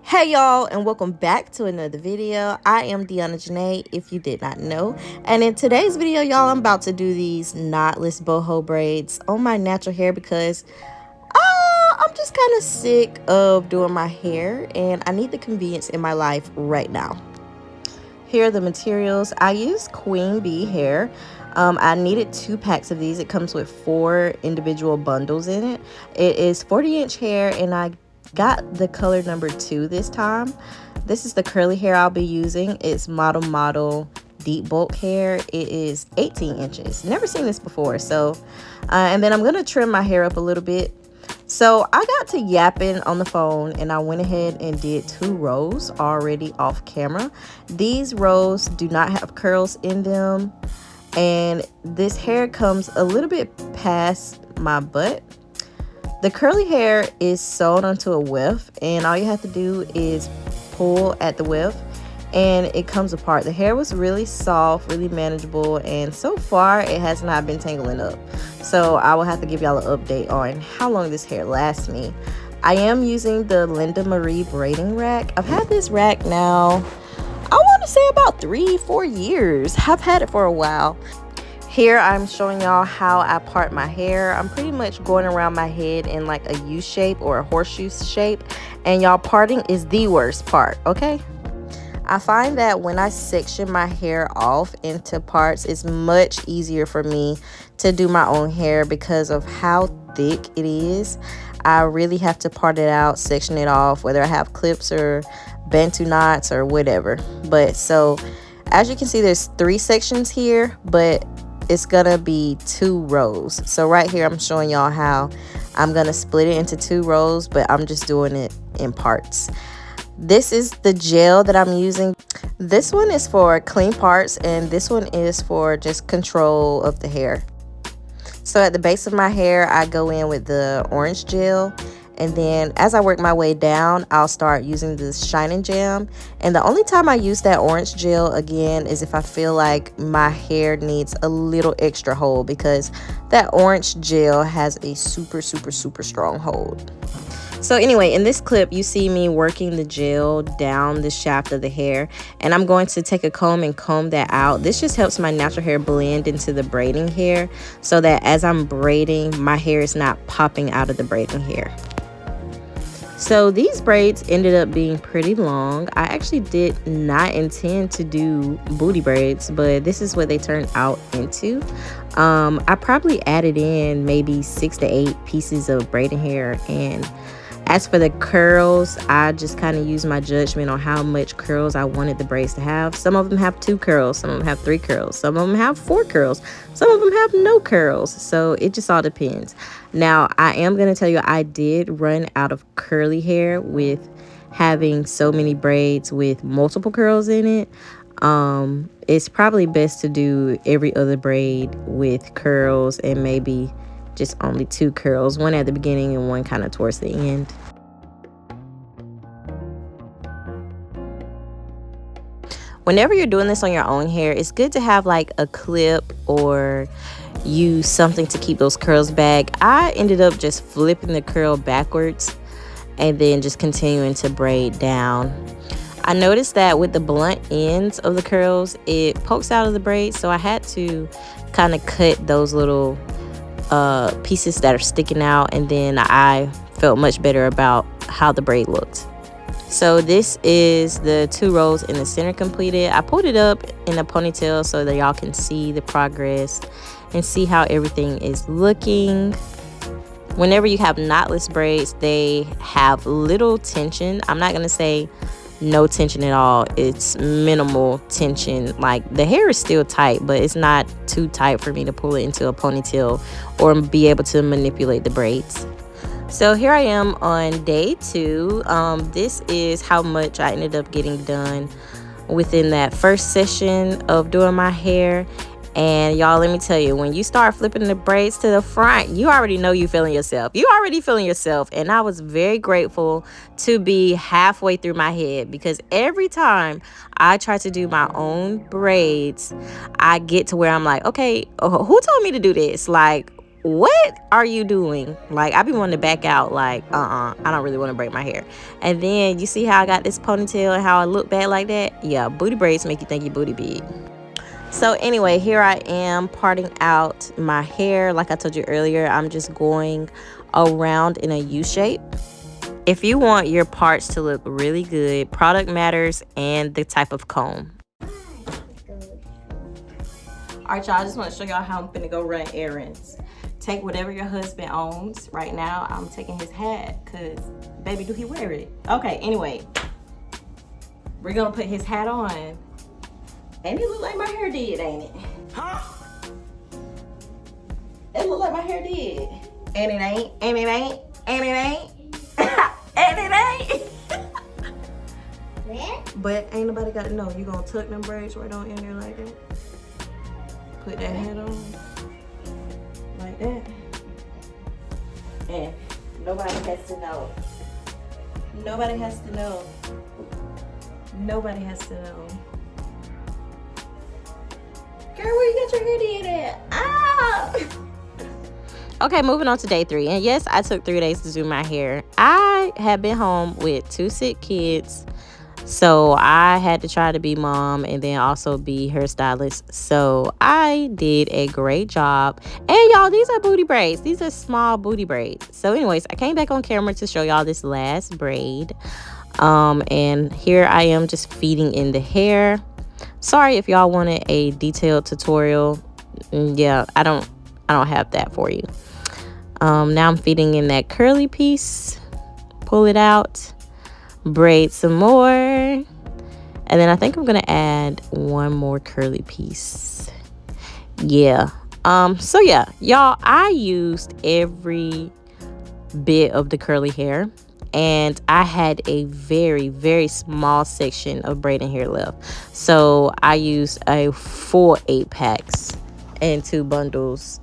Hey y'all, and welcome back to another video. I am Deaunna Jonae, if you did not know, and in today's video, y'all, I'm about to do these knotless boho braids on my natural hair because I'm just kind of sick of doing my hair and I need the convenience in my life right now. Here are the materials. I use queen bee hair. I needed 2 packs of these. It comes with 4 individual bundles in it. It is 40-inch hair, and I got the color number 2 this time. This is the curly hair I'll be using. It's model deep bulk hair. It is 18 inches. Never seen this before. And then I'm gonna trim my hair up a little bit. So I got to yapping on the phone and I went ahead and did 2 rows already off camera. These rows do not have curls in them, and this hair comes a little bit past my butt. The curly hair is sewn onto a weft, and all you have to do is pull at the weft and it comes apart. The hair was really soft, really manageable, and so far it has not been tangling up. So I will have to give y'all an update on how long this hair lasts me. I am using the Linda Marie braiding rack. I've had this rack now, I want to say about 3-4 years. I've had it for a while. Here I'm showing y'all how I part my hair. I'm pretty much going around my head in like a U shape or a horseshoe shape, and y'all, parting is the worst part, okay? I find that when I section my hair off into parts, it's much easier for me to do my own hair because of how thick it is. I really have to part it out, section it off, whether I have clips or bantu knots or whatever. But so as you can see, there's 3 sections here, but it's gonna be 2 rows. So right here I'm showing y'all how I'm gonna split it into 2 rows, but I'm just doing it in parts. This is the gel that I'm using. This one is for clean parts, and this one is for just control of the hair. So at the base of my hair, I go in with the orange gel, and then as I work my way down, I'll start using this shining jam. And the only time I use that orange gel again is if I feel like my hair needs a little extra hold, because that orange gel has a super strong hold. So anyway, in this clip, you see me working the gel down the shaft of the hair, and I'm going to take a comb and comb that out. This just helps my natural hair blend into the braiding hair so that as I'm braiding, my hair is not popping out of the braiding hair. So these braids ended up being pretty long. I actually did not intend to do booty braids, but this is what they turned out into. I probably added in maybe 6 to 8 pieces of braiding hair, and as for the curls, I just kind of used my judgment on how much curls I wanted the braids to have. Some of them have 2 curls, some of them have 3 curls, some of them have 4 curls, some of them have no curls. So it just all depends. Now, I am going to tell you, I did run out of curly hair with having so many braids with multiple curls in it. It's probably best to do every other braid with curls, and maybe just only 2 curls, one at the beginning and one kind of towards the end. Whenever you're doing this on your own hair, it's good to have like a clip or use something to keep those curls back. I ended up just flipping the curl backwards and then just continuing to braid down. I noticed that with the blunt ends of the curls, it pokes out of the braid, so I had to kind of cut those little pieces that are sticking out, and then I felt much better about how the braid looked. So this is the 2 rows in the center completed. I pulled it up in a ponytail so that y'all can see the progress and see how everything is looking. Whenever you have knotless braids, they have little tension. I'm not gonna say no tension at all. It's minimal tension. Like, the hair is still tight, but it's not too tight for me to pull it into a ponytail or be able to manipulate the braids. So here I am on day 2. This is how much I ended up getting done within that first session of doing my hair. And y'all, let me tell you, when you start flipping the braids to the front, you already know you feeling yourself. You already feeling yourself. And I was very grateful to be halfway through my head, because every time I try to do my own braids, I get to where I'm like, okay, who told me to do this? Like, what are you doing? Like, I be wanting to back out, like, I don't really want to braid my hair. And then you see how I got this ponytail and how I look bad like that? Yeah, booty braids make you think your booty big. So anyway, here I am parting out my hair. Like I told you earlier, I'm just going around in a U shape. If you want your parts to look really good, product matters and the type of comb. All right, y'all, I just want to show y'all how I'm finna go run errands. Take whatever your husband owns. Right now, I'm taking his hat, because, baby, do he wear it? Okay, anyway. We're gonna put his hat on. And it look like my hair did, ain't it? Huh? It look like my hair did. And it ain't, and it ain't, and it ain't. And it ain't. But ain't nobody got to know. You gonna tuck them braids right on in there like that. Put that hat on like that, and nobody has to know. Nobody has to know. Nobody has to know. Girl, where you got your hair did at? Ah! Okay, moving on to day 3. And yes, I took 3 days to do my hair. I have been home with 2 sick kids. So I had to try to be mom and then also be hairstylist. So I did a great job. And y'all, these are booty braids. These are small booty braids. So anyways, I came back on camera to show y'all this last braid. And here I am just feeding in the hair. Sorry if y'all wanted a detailed tutorial. Yeah, I don't have that for you. Now I'm feeding in that curly piece. Pull it out. Braid some more, and then I think I'm gonna add one more curly piece. Yeah. So yeah, y'all, I used every bit of the curly hair, and I had a very, very small section of braiding hair left. So I used a full 8 packs and 2 bundles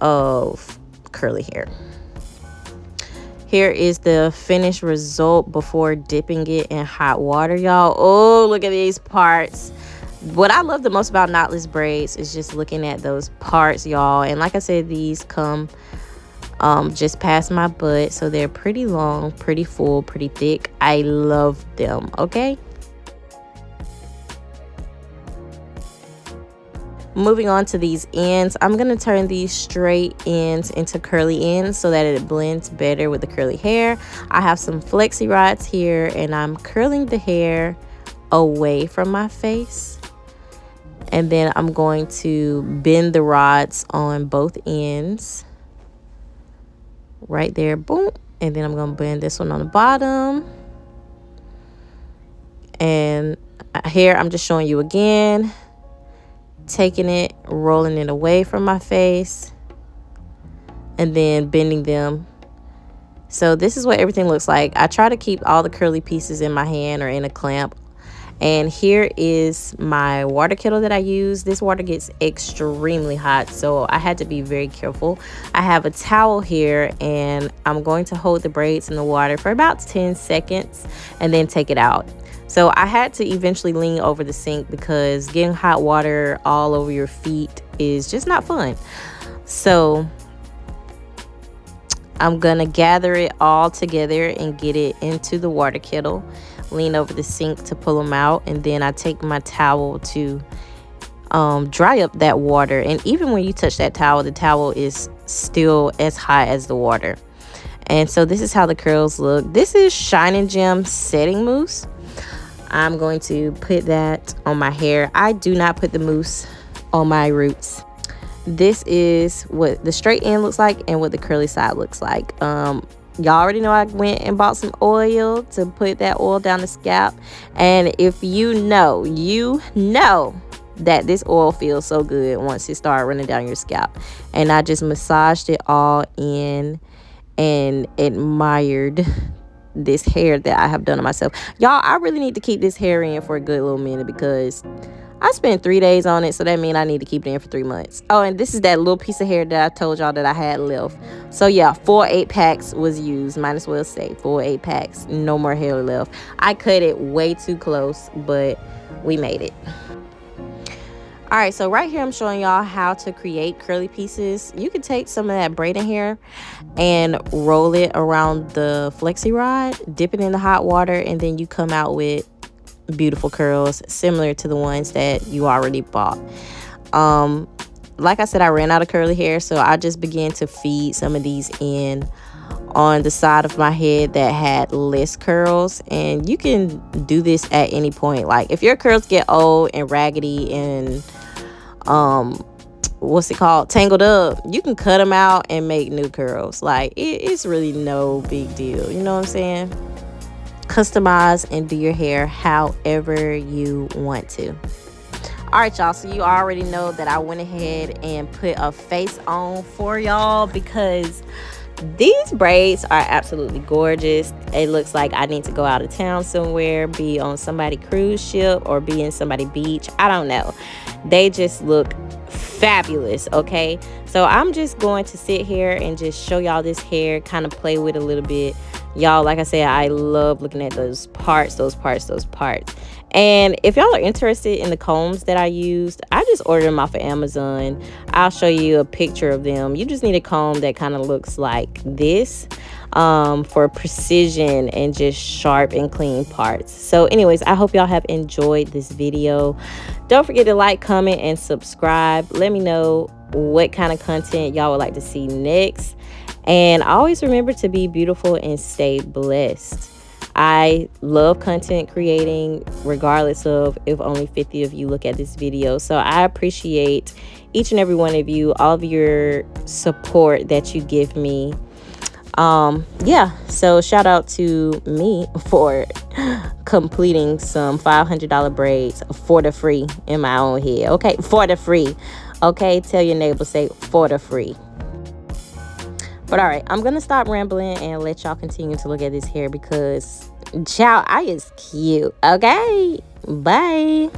of curly hair. Here is the finished result before dipping it in hot water, y'all. Oh, look at these parts. What I love the most about knotless braids is just looking at those parts, y'all. And like I said, these come just past my butt, so they're pretty long, pretty full, pretty thick. I love them, okay? Moving on to these ends, I'm going to turn these straight ends into curly ends so that it blends better with the curly hair. I have some flexi rods here, and I'm curling the hair away from my face. And then I'm going to bend the rods on both ends. Right there, boom. And then I'm going to bend this one on the bottom. And here I'm just showing you again. Taking it, rolling it away from my face, and then bending them. So this is what everything looks like. I try to keep all the curly pieces in my hand or in a clamp. And here is my water kettle that I use. This water gets extremely hot, so I had to be very careful. I have a towel here, and I'm going to hold the braids in the water for about 10 seconds and then take it out. So I had to eventually lean over the sink because getting hot water all over your feet is just not fun. So I'm gonna gather it all together and get it into the water kettle. Lean over the sink to pull them out, and then I take my towel to dry up that water. And even when you touch that towel, the towel is still as hot as the water. And so this is how the curls look. This is Shine and Gem setting mousse. I'm going to put that on my hair. I do not put the mousse on my roots. This is what the straight end looks like and what the curly side looks like. Y'all already know I went and bought some oil to put that oil down the scalp. And if you know that this oil feels so good once it started running down your scalp. And I just massaged it all in and admired this hair that I have done on myself. Y'all, I really need to keep this hair in for a good little minute because I spent 3 days on it, so that means I need to keep it in for 3 months. Oh, and this is that little piece of hair that I told y'all that I had left. So yeah, 4 8 packs was used. Might as well say 4 8 packs. No more hair left. I cut it way too close, but we made it. All right, so right here I'm showing y'all how to create curly pieces. You can take some of that braiding hair and roll it around the flexi rod, dip it in the hot water, and then you come out with beautiful curls similar to the ones that you already bought. Like I said, I ran out of curly hair, so I just began to feed some of these in on the side of my head that had less curls. And you can do this at any point. Like if your curls get old and raggedy and what's it called, tangled up, you can cut them out and make new curls. Like it's really no big deal, you know what I'm saying? Customize and do your hair however you want to. All right, y'all, so you already know that I went ahead and put a face on for y'all because these braids are absolutely gorgeous. It looks like I need to go out of town somewhere, be on somebody's cruise ship or be in somebody's beach. I don't know. They just look fabulous, okay? So I'm just going to sit here and just show y'all this hair, kind of play with it a little bit. Y'all, like I said, I love looking at those parts. And if y'all are interested in the combs that I used, I just ordered them off of Amazon. I'll show you a picture of them. You just need a comb that kind of looks like this for precision and just sharp and clean parts. So anyways, I hope y'all have enjoyed this video. Don't forget to like, comment, and subscribe. Let me know what kind of content y'all would like to see next. And always remember to be beautiful and stay blessed. I love content creating regardless of if only 50 of you look at this video. So I appreciate each and every one of you, all of your support that you give me. Yeah, so shout out to me for completing some $500 braids for the free in my own head. Okay, for the free. Okay, tell your neighbor, say for the free. But all right, I'm gonna stop rambling and let y'all continue to look at this hair because child, I is cute. Okay, bye.